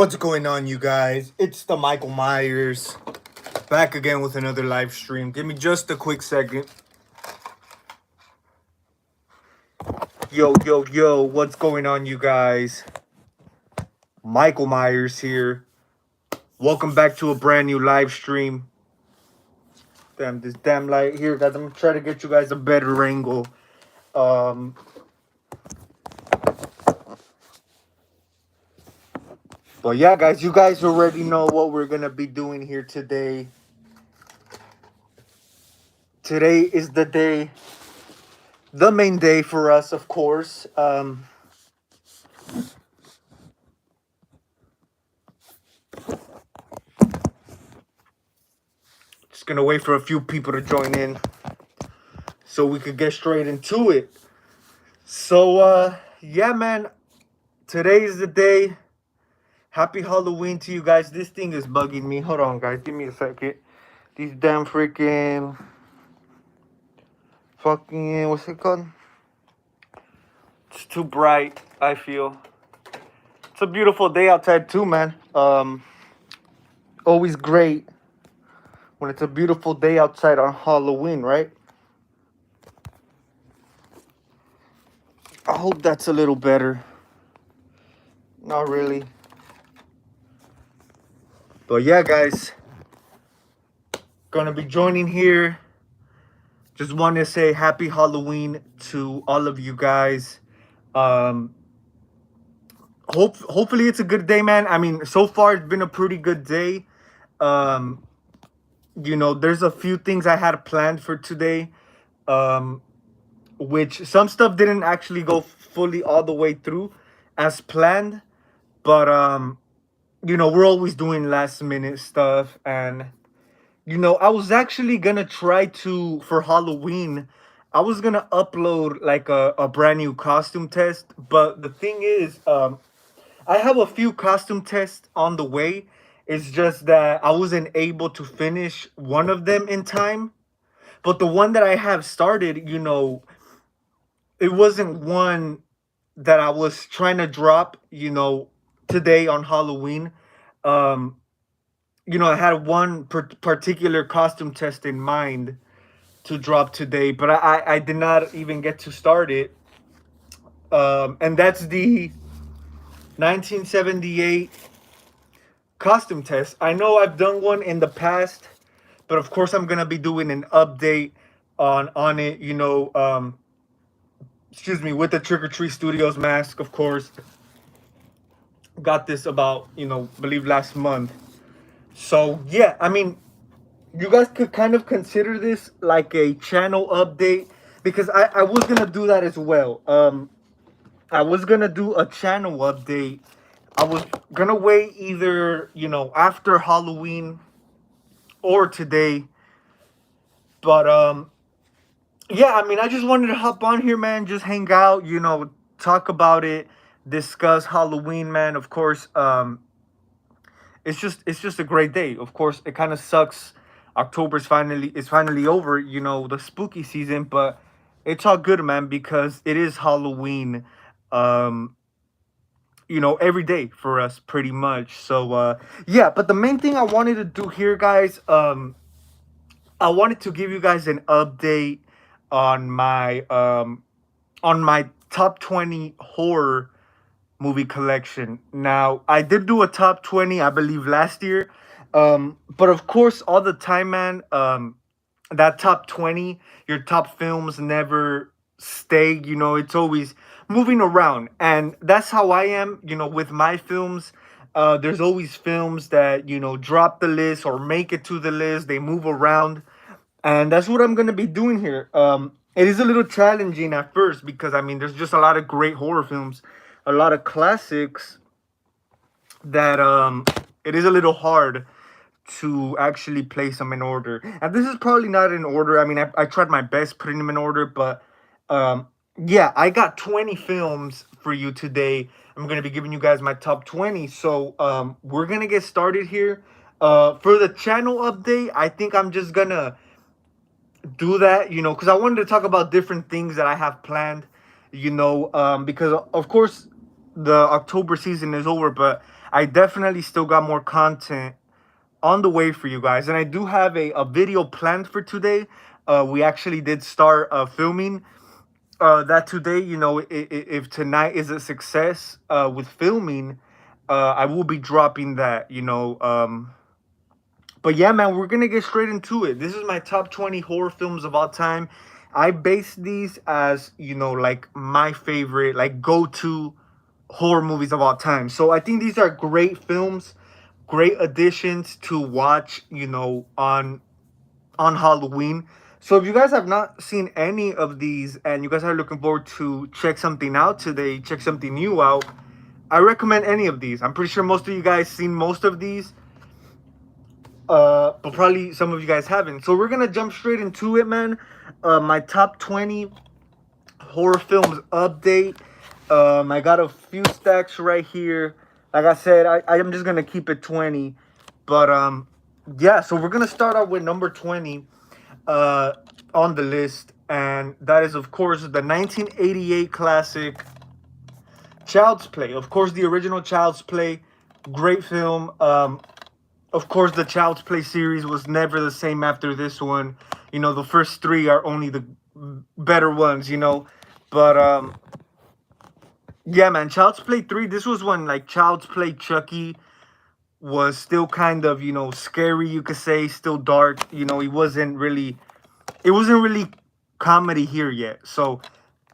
What's going on, you guys? It's the Michael Myers back again with another live stream. Give me just a quick second. Yo, what's going on, you guys? Michael Myers here. Welcome back to a brand new live stream. Damn, this damn light here, guys. I'm gonna try to get you guys a better angle. Um, but yeah, guys, you guys already know what we're gonna be doing here today. Today is the day, the main day for us, of course. Just gonna wait for a few people to join in so we could get straight into it. So, yeah, man, today is the day. Happy Halloween to you guys. This thing is bugging me. Hold on, guys. Give me a second. These damn freaking fucking, what's it called? It's too bright, I feel. It's a beautiful day outside too, man. Always great when it's a beautiful day outside on Halloween, right? I hope that's a little better. Not really. But yeah, guys, gonna be joining here. Just want to say happy Halloween to all of you guys. Hopefully it's a good day, man. I mean, so far it's been a pretty good day. Um, there's a few things I had planned for today, which some stuff didn't actually go fully all the way through as planned. But we're always doing last minute stuff, and I was actually gonna try to, for Halloween, I was gonna upload like a brand new costume test. But the thing is, I have a few costume tests on the way. It's just that I wasn't able to finish one of them in time. But the one that I have started, it wasn't one that I was trying to drop, today on Halloween. Um, I had one particular costume test in mind to drop today, but I did not even get to start it. And that's the 1978 costume test. I know I've done one in the past, but of course I'm gonna be doing an update on it. Excuse me, with the Trick or Treat Studios mask, of course. Got this about believe last month. So yeah, I mean, you guys could kind of consider this like a channel update because I was gonna do that as well. I was gonna do a channel update. I was gonna wait either after Halloween or today, but yeah, I mean, I just wanted to hop on here, man, just hang out, talk about it, discuss Halloween, man. Of course, it's just a great day. Of course, it kind of sucks. It's finally over, the spooky season, but it's all good, man, because it is Halloween. Um, every day for us pretty much. So yeah, but the main thing I wanted to do here, guys, I wanted to give you guys an update on my top 20 horror movie collection. Now, I did do a top 20, I believe, last year. But of course, all the time, man, that top 20, your top films never stay, it's always moving around. And that's how I am, with my films. There's always films that, drop the list or make it to the list, they move around. And that's what I'm going to be doing here. It is a little challenging at first because, I mean, there's just a lot of great horror films, a lot of classics that it is a little hard to actually place them in order. And this is probably not in order. I mean, I tried my best putting them in order, but yeah, I got 20 films for you today. I'm going to be giving you guys my top 20. So we're going to get started here. For the channel update, I think I'm just going to do that, because I wanted to talk about different things that I have planned, because of course the October season is over, but I definitely still got more content on the way for you guys. And I do have a video planned for today. We actually did start filming that today. You know, if tonight is a success with filming, I will be dropping that, you know. But yeah, man, we're gonna get straight into it. This is my top 20 horror films of all time. I base these as, you know, like my favorite, like go-to horror movies of all time. So I think these are great films, great additions to watch, you know, on Halloween. So if you guys have not seen any of these and you guys are looking forward to check something out today, check something new out, I recommend any of these. I'm pretty sure most of you guys seen most of these, but probably some of you guys haven't. So we're gonna jump straight into it, man. My top 20 horror films update. I got a few stacks right here. Like I said, I am just gonna keep it 20. But yeah, so we're gonna start out with number 20 on the list, and that is of course the 1988 classic Child's Play. Of course, the original Child's Play, great film. Of course, the Child's Play series was never the same after this one. You know, the first three are only the better ones, you know. But yeah, man, Child's Play 3, this was when like Child's Play Chucky was still kind of, you know, scary, you could say, still dark. You know, it wasn't really comedy here yet. So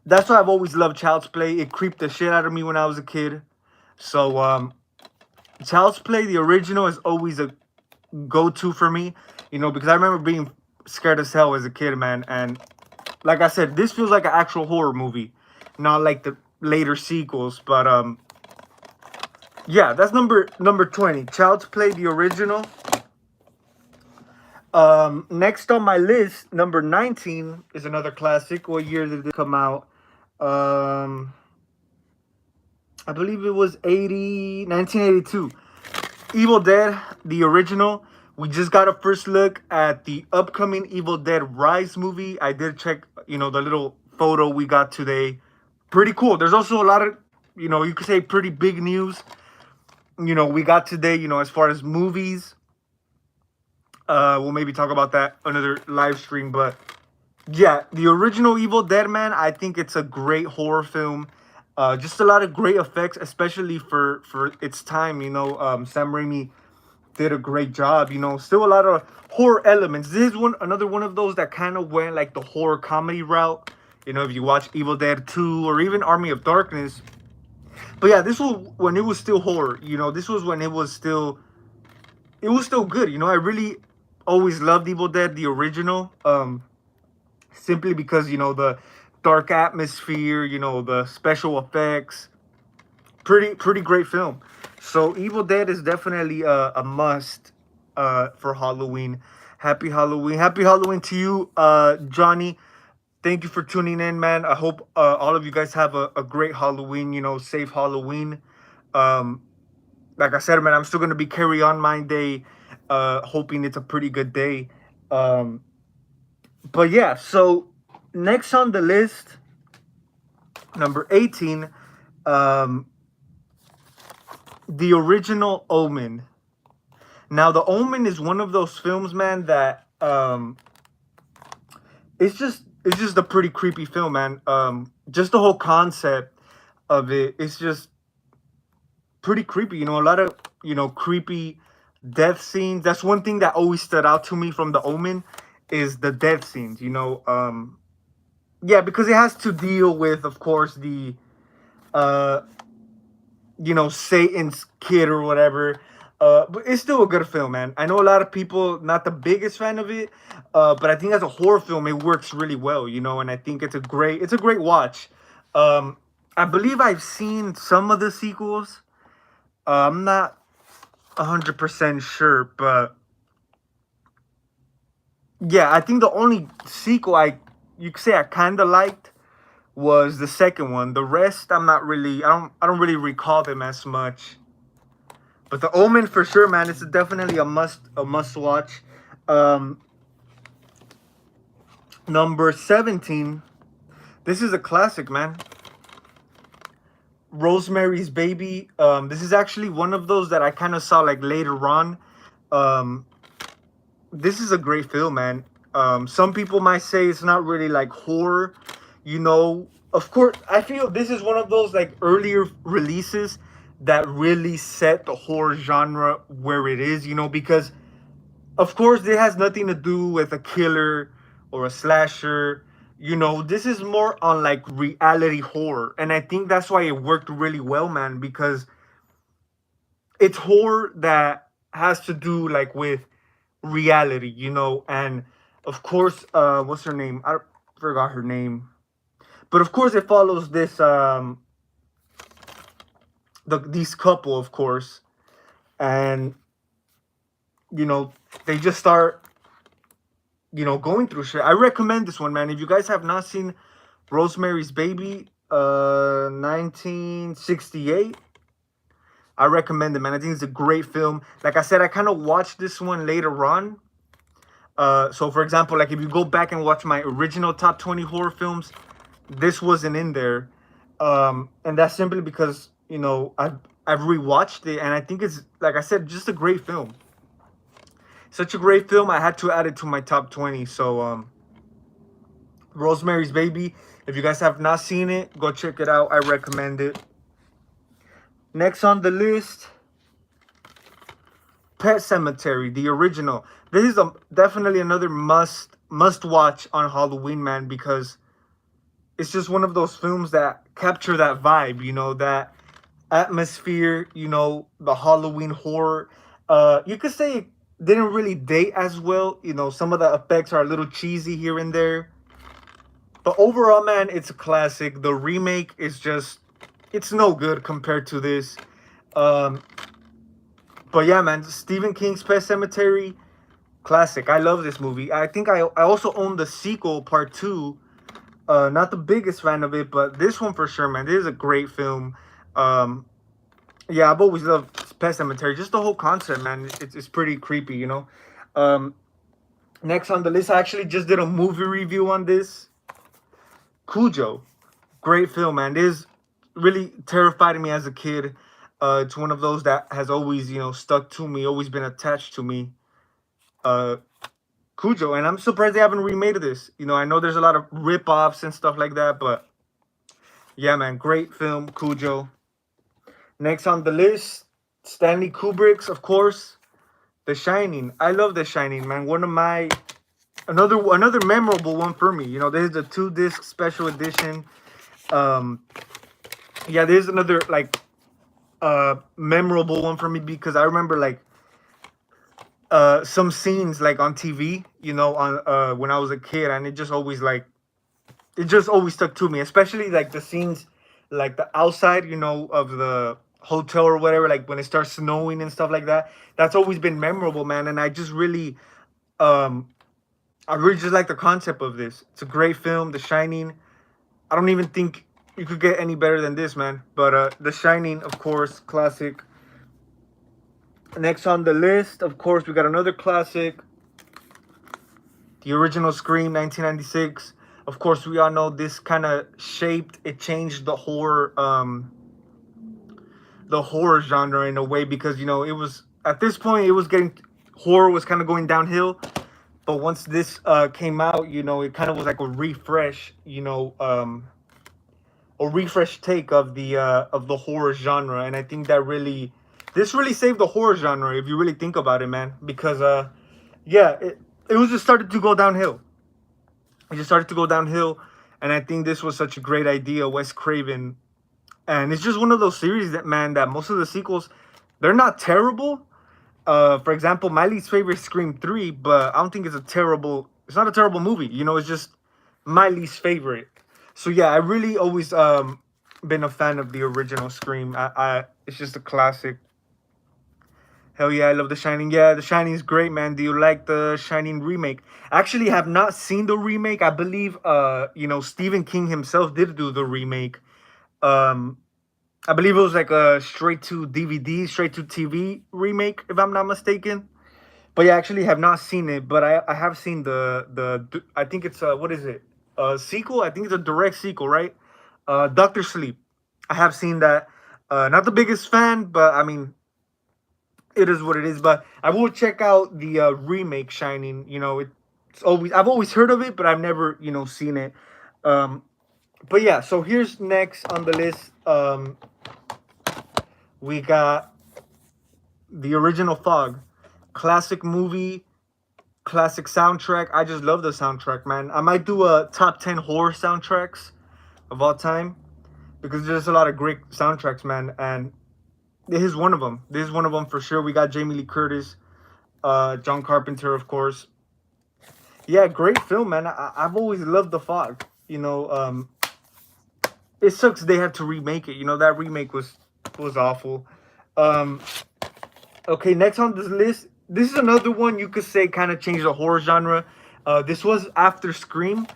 that's why I've always loved Child's Play. It creeped the shit out of me when I was a kid. So Child's Play, the original, is always a go-to for me, you know, because I remember being scared as hell as a kid, man. And like I said, this feels like an actual horror movie, not like the later sequels. But yeah, that's number 20, Child's Play, the original. Next on my list, number 19 is another classic. What year did it come out? I believe it was 1982. Evil Dead, the original. We just got a first look at the upcoming Evil Dead Rise movie. I did check, you know, the little photo we got today. Pretty cool. There's also a lot of, you know, you could say pretty big news, you know, we got today, you know, as far as movies. We'll maybe talk about that another live stream. But yeah, the original Evil Dead, man, I think it's a great horror film. Just a lot of great effects, especially for its time. You know, Sam Raimi did a great job. You know, still a lot of horror elements. This is another one of those that kind of went like the horror comedy route. You know, if you watch Evil Dead 2 or even Army of Darkness. But yeah, this was when it was still horror. You know, this was when it was still good. You know, I really always loved Evil Dead, the original. Simply because, you know, the dark atmosphere, you know, the special effects. Pretty great film. So Evil Dead is definitely a must for Halloween. Happy Halloween. Happy Halloween to you, Johnny. Thank you for tuning in, man. I hope all of you guys have a great Halloween, you know, safe Halloween. Like I said, man, I'm still going to be carry on my day, hoping it's a pretty good day. But yeah, so next on the list, number 18, the original Omen. Now, The Omen is one of those films, man, that it's just a pretty creepy film, man. Just the whole concept of it's just pretty creepy. You know, a lot of, you know, creepy death scenes. That's one thing that always stood out to me from The Omen is the death scenes. You know, yeah, because it has to deal with, of course, the you know, Satan's kid or whatever. But it's still a good film, man. I know a lot of people not the biggest fan of it, but I think as a horror film, it works really well, you know. And I think it's a great watch. I believe I've seen some of the sequels. I'm not 100% sure, but yeah, I think the only sequel you could say I kind of liked was the second one. The rest, I'm not really, I don't really recall them as much. But The Omen for sure, man, it's definitely a must watch. Number 17. This is a classic, man. Rosemary's Baby. This is actually one of those that I kind of saw like later on. Um, this is a great film, man. Some people might say it's not really like horror, you know. Of course, I feel this is one of those like earlier releases that really set the horror genre where it is, you know, because of course it has nothing to do with a killer or a slasher. You know, this is more on like reality horror, and I think that's why it worked really well, man, because it's horror that has to do like with reality, you know. And of course, what's her name? I forgot her name, but of course it follows this these couple, of course, and you know, they just start, you know, going through shit. I recommend this one, man. If you guys have not seen Rosemary's Baby, 1968, I recommend it, man. I think it's a great film. Like I said, I kind of watched this one later on. So for example, like if you go back and watch my original top 20 horror films, this wasn't in there. And that's simply because, you know, I've rewatched it, and I think it's, like I said, just a great film. Such a great film. I had to add it to my top 20. So Rosemary's Baby. If you guys have not seen it, go check it out. I recommend it. Next on the list, Pet Cemetery, the original. This is definitely another must watch on Halloween, man, because it's just one of those films that capture that vibe, you know, that atmosphere, you know, the Halloween horror. You could say it didn't really date as well, you know, some of the effects are a little cheesy here and there. But overall, man, it's a classic. The remake is just, it's no good compared to this. Um, but yeah, man, Stephen King's Pet Cemetery, classic. I love this movie. I think I also own the sequel, part two. Not the biggest fan of it, but this one for sure, man. This is a great film. Um, yeah, I've always loved Pet Cemetery. Just the whole concept, man. It's pretty creepy, you know. Um, Next on the list, I actually just did a movie review on this. Cujo, great film, man. This really terrified me as a kid. It's one of those that has always, you know, stuck to me, always been attached to me. Uh, Cujo, and I'm surprised they haven't remade this. You know, I know there's a lot of rip-offs and stuff like that, but yeah, man, great film, Cujo. Next on the list, Stanley Kubrick's, of course, The Shining. I love The Shining, man. One of my another memorable one for me. You know, this is a 2-disc special edition. Um, yeah, there's another like memorable one for me because I remember like some scenes like on TV, you know, on when I was a kid, and it just always like it just always stuck to me, especially like the scenes like the outside, you know, of the hotel or whatever, like when it starts snowing and stuff like that. That's always been memorable, man, and um I really just like the concept of this. It's a great film, The Shining. I don't even think you could get any better than this, man. But The Shining, of course, classic. Next on the list, of course, we got another classic, the original Scream, 1996. Of course, we all know this kind of it changed the horror genre in a way, because, you know, it was, at this point, it was getting, horror was kind of going downhill. But once this came out, you know, it kind of was like a refresh, you know, a refresh take of the horror genre. And I think that this really saved the horror genre, if you really think about it, man, because yeah, it was just started to go downhill. It just started to go downhill, and I think this was such a great idea, Wes Craven. And it's just one of those series that, man, that most of the sequels, they're not terrible. For example, my least favorite is Scream 3, but I don't think it's not a terrible movie. You know, it's just my least favorite. So yeah, I really always been a fan of the original Scream. It's just a classic. Hell yeah, I love The Shining. Yeah, The Shining is great, man. Do you like The Shining remake? I actually have not seen the remake. I believe you know, Stephen King himself did do the remake. Um I believe it was like a straight to DVD, straight to TV remake, if I'm not mistaken. But yeah, I actually have not seen it, but I have seen I think it's what is it? A sequel? I think it's a direct sequel, right? Doctor Sleep. I have seen that. Not the biggest fan, but I mean, it is what it is. But I will check out the remake Shining. You know, it's always I've always heard of it, but I've never seen it. Um, but yeah, so here's next on the list. We got the original Fog, classic movie, classic soundtrack. I just love the soundtrack, man. I might do a top 10 horror soundtracks of all time because there's a lot of great soundtracks, man. And this is one of them. This is one of them for sure. We got Jamie Lee Curtis, John Carpenter, of course. Yeah, great film, man. I've always loved The Fog. It sucks they had to remake it. That remake was awful. Um, okay, next on this list, this is another one you could say kind of changed the horror genre. This was after Scream,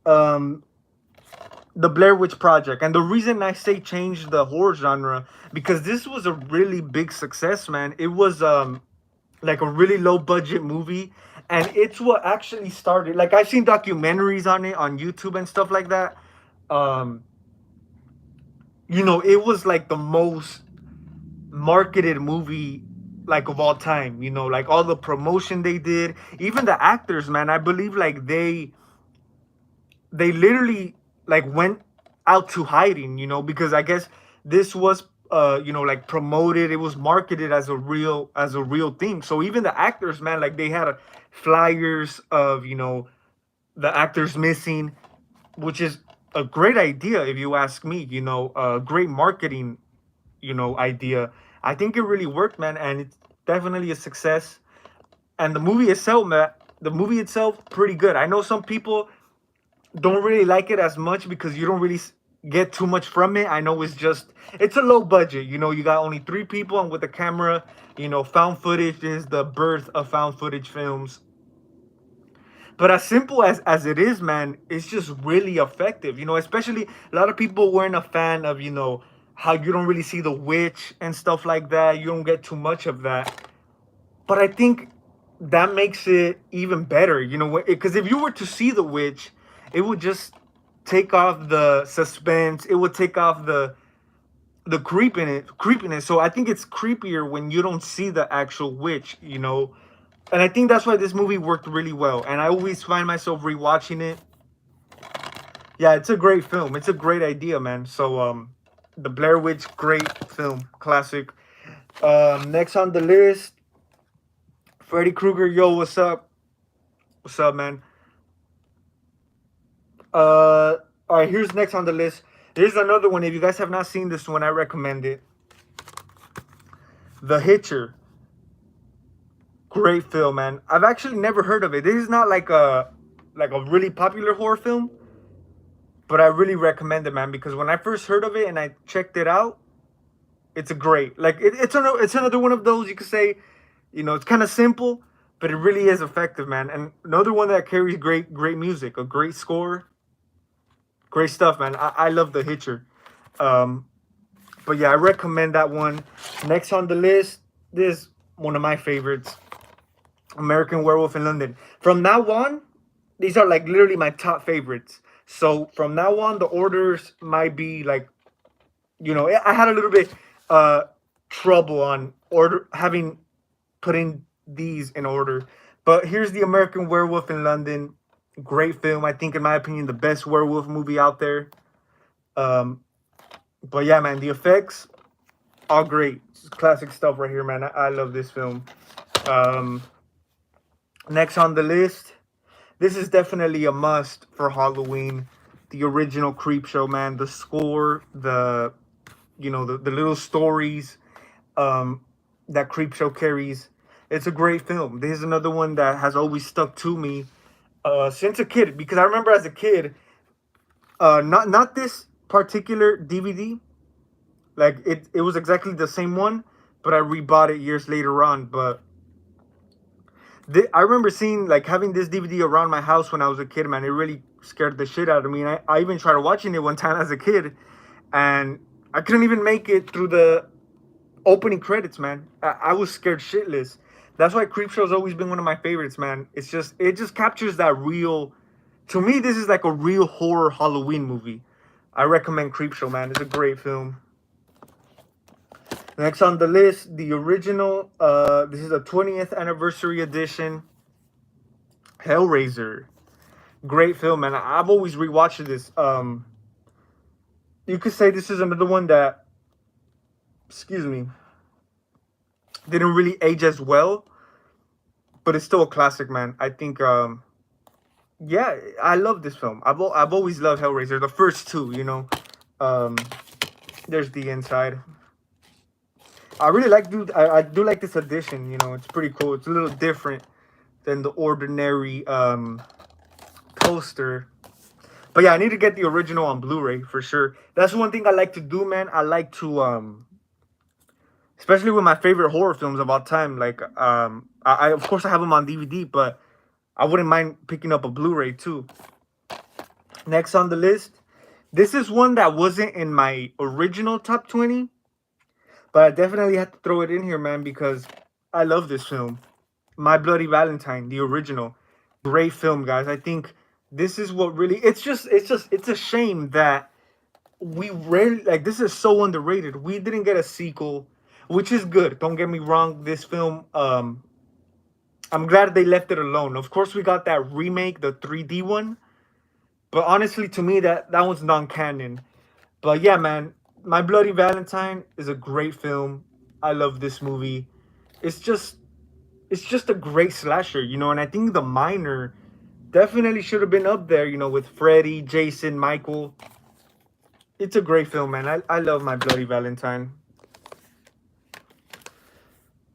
um, the Blair Witch Project, and the reason I say change the horror genre because this was a really big success, man. It was like a really low budget movie, and it's what actually started. Like I've seen documentaries on it on YouTube and stuff like that. Um, it was like the most marketed movie like of all time. Like all the promotion they did, even the actors, man. I believe like they literally like went out to hiding, because I guess this was like promoted, it was marketed as a real thing. So even the actors, man, like they had flyers of the actors missing, which is a great idea if you ask me. A great marketing idea. I think it really worked, man, and it's definitely a success. And the movie itself, man, the movie itself pretty good. I know some people don't really like it as much because you don't really get too much from it. I know it's a low budget. You got only 3 people and with the camera. Found footage is the birth of found footage films. But as simple as it is, man, it's just really effective. Especially a lot of people weren't a fan of how you don't really see the witch and stuff like that. You don't get too much of that. But I think that makes it even better. Because if you were to see the witch, it would just take off the suspense. It would take off the creepiness. So I think it's creepier when you don't see the actual witch. And I think that's why this movie worked really well. And I always find myself rewatching it. Yeah, it's a great film. It's a great idea, man. So the Blair Witch, great film, classic. Next on the list, Freddy Krueger. Yo, what's up? What's up, man? All right, here's next on the list. Here's another one. If you guys have not seen this one, I recommend it. The Hitcher. Great film, man. I've actually never heard of it. This is not like a really popular horror film, but I really recommend it, man, because when I first heard of it and I checked it out, it's a great. Like it's another one of those you could say, it's kind of simple, but it really is effective, man. And another one that carries great music, a great score. Great stuff, man. I love The Hitcher. But yeah, I recommend that one. Next on the list, this is one of my favorites, American Werewolf in London. From now on, these are like literally my top favorites. So from now on, the orders might be like, I had a little bit trouble on putting these in order. But here's the American Werewolf in London. Great film. I think, in my opinion, the best werewolf movie out there. But yeah, man, the effects, all great. Classic stuff right here, man. I love this film. Next on the list, this is definitely a must for Halloween. The original Creepshow, man. The score, the little stories that Creepshow carries. It's a great film. This is another one that has always stuck to me since a kid, because I remember as a kid, not this particular DVD, like it was exactly the same one, but I rebought it years later on. But I remember having this DVD around my house when I was a kid, man. It really scared the shit out of me. And I even tried watching it one time as a kid, and I couldn't even make it through the opening credits, man. I was scared shitless. That's why Creepshow's always been one of my favorites, man. It just captures that real. To me, this is like a real horror Halloween movie. I recommend Creepshow, man. It's a great film. Next on the list, the original. This is a 20th anniversary edition. Hellraiser. Great film, man. I've always rewatched this. You could say this is another one that, excuse me, didn't really age as well, but it's still a classic, man. I think, yeah, I love this film. I've always loved Hellraiser. The first two, you know. Um, there's the inside. I really like, dude. I do like this edition. You know, it's pretty cool. It's a little different than the ordinary poster. But yeah, I need to get the original on Blu-ray for sure. That's one thing I like to do, man. I like to especially with my favorite horror films of all time. Like I of course I have them on DVD, but I wouldn't mind picking up a Blu-ray too. Next on the list, this is one that wasn't in my original top 20, but I definitely had to throw it in here, man, because I love this film. My Bloody Valentine, the original. Great film, guys. I think this is what really it's a shame that we rarely, like, this is so underrated. We didn't get a sequel, which is good. Don't get me wrong. This film, I'm glad they left it alone. Of course, we got that remake, the 3D one, but honestly, to me, that one's non-canon. But yeah, man, My Bloody Valentine is a great film. I love this movie. It's just a great slasher, you know, and I think The Miner definitely should have been up there, you know, with Freddy, Jason, Michael. It's a great film, man. I love My Bloody Valentine.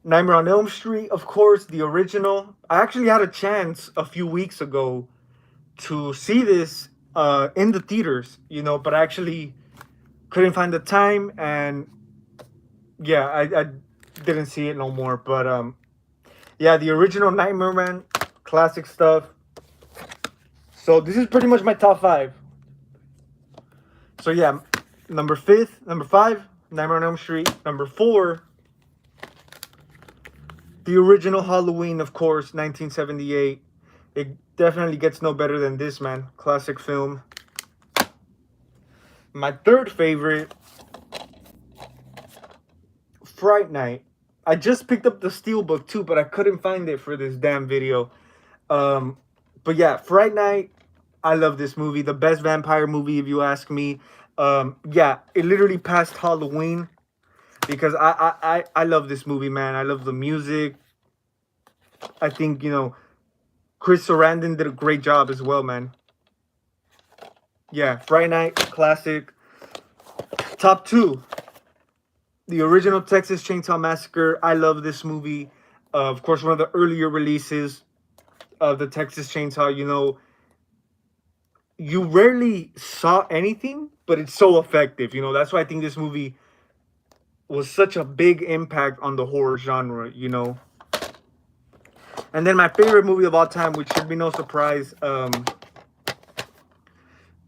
Nightmare on Elm Street, of course, the original. I actually had a chance a few weeks ago to see this in the theaters, you know, but I actually couldn't find the time, and yeah, I didn't see it no more. But yeah, the original Nightmare, man, classic stuff. So this is pretty much my top 5. So yeah, number 5, Nightmare on Elm Street. Number 4, the original Halloween, of course, 1978. It definitely gets no better than this, man. Classic film. My third favorite, Fright Night. I just picked up the Steelbook too, but I couldn't find it for this damn video. But yeah, Fright Night. I love this movie. The best vampire movie, if you ask me. Yeah, it literally passed Halloween because I love this movie, man. I love the music. I think, you know, Chris Sarandon did a great job as well, man. Yeah, Friday Night, classic. Top 2, the original Texas Chainsaw Massacre. I love this movie. Of course, one of the earlier releases of the Texas Chainsaw. You know, you rarely saw anything, but it's so effective. You know, that's why I think this movie was such a big impact on the horror genre, you know. And then my favorite movie of all time, which should be no surprise,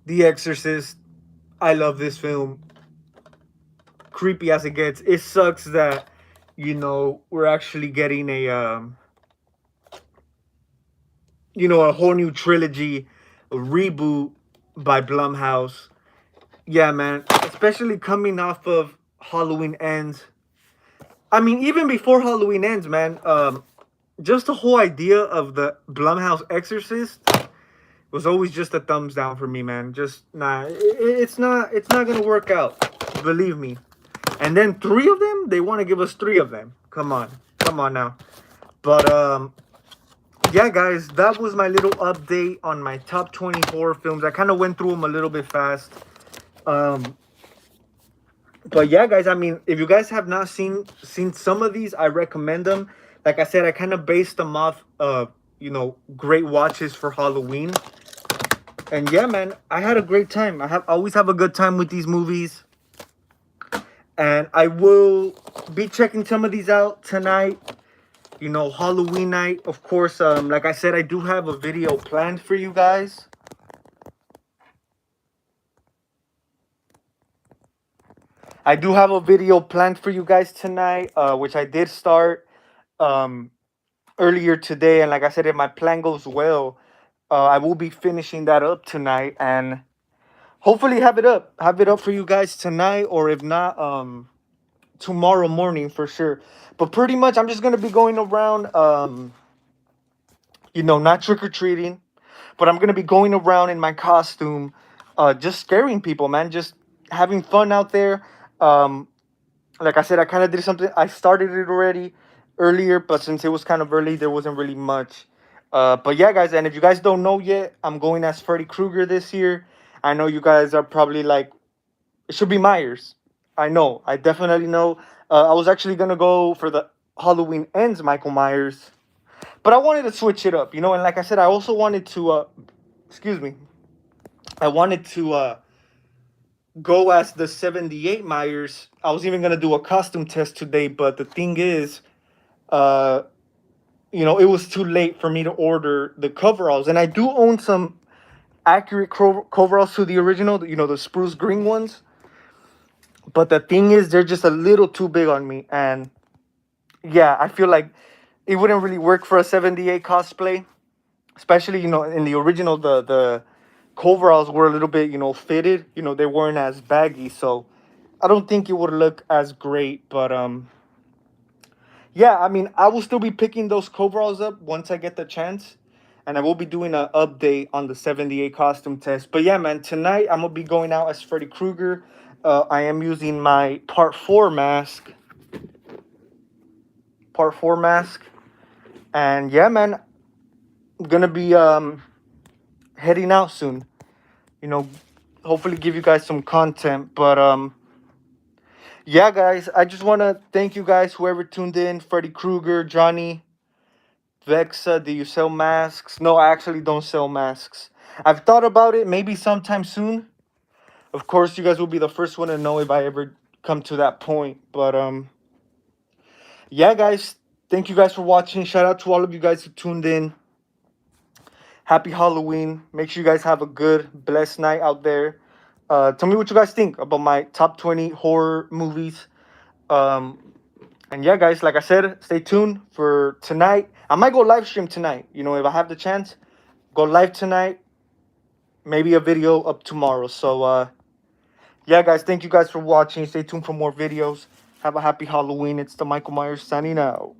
The Exorcist. I love this film. Creepy as it gets. It sucks that, you know, we're actually getting a, you know, a whole new trilogy, a reboot by Blumhouse. Yeah, man. Especially coming off of Halloween Ends. I mean, even before Halloween Ends, man, just the whole idea of the Blumhouse Exorcist was always just a thumbs down for me, man. Just it's not gonna work out, believe me. And then 3 of them, they want to give us 3 of them. Come on now. But yeah, guys, that was my little update on my top 20 horror films. I kind of went through them a little bit fast. But yeah, guys, I mean, if you guys have not seen some of these, I recommend them. Like I said, I kind of based them off of, you know, great watches for Halloween. And yeah, man, I had a great time. I always have a good time with these movies. And I will be checking some of these out tonight. You know, Halloween night. Of course, like I said, I do have a video planned for you guys. I do have a video planned for you guys tonight, which I did start earlier today. And like I said, if my plan goes well, I will be finishing that up tonight. And hopefully have it up for you guys tonight, or if not, tomorrow morning for sure. But pretty much I'm just gonna be going around, not trick-or-treating, but I'm gonna be going around in my costume, just scaring people, man, just having fun out there. um like I said, I kind of did something. I started it already earlier, but since it was kind of early, there wasn't really much. But yeah, guys, and if you guys don't know yet, I'm going as Freddy Krueger this year. I know you guys are probably like, it should be Myers. I know. I definitely know. I was actually gonna go for the Halloween Ends Michael Myers, but I wanted to switch it up, And like I said, I also wanted to. Excuse me. I wanted to go as the 78 Myers. I was even gonna do a costume test today, but the thing is, uh, it was too late for me to order the coveralls, and I do own some accurate coveralls to the original, the spruce green ones. But the thing is, they're just a little too big on me, and yeah, I feel like it wouldn't really work for a 78 cosplay, especially in the original, the coveralls were a little bit fitted, they weren't as baggy, so I don't think it would look as great. But yeah, I mean, I will still be picking those coveralls up once I get the chance, and I will be doing an update on the 78 costume test. But yeah, man, tonight I'm gonna be going out as Freddy Krueger. I am using my Part 4 mask. Part 4 mask. And yeah, man, I'm gonna be heading out soon. You know, hopefully give you guys some content. But yeah, guys, I just wanna thank you guys, whoever tuned in, Freddy Krueger, Johnny, Vexa. Do you sell masks? No, I actually don't sell masks. I've thought about it, maybe sometime soon. Of course, you guys will be the first one to know if I ever come to that point. But yeah, guys, thank you guys for watching. Shout out to all of you guys who tuned in. Happy Halloween. Make sure you guys have a good, blessed night out there. Tell me what you guys think about my top 20 horror movies. Um, and yeah, guys, like I said, stay tuned for tonight. I might go live stream tonight. If I have the chance, go live tonight. Maybe a video up tomorrow. So, yeah, guys, thank you guys for watching. Stay tuned for more videos. Have a happy Halloween. It's the Michael Myers signing out.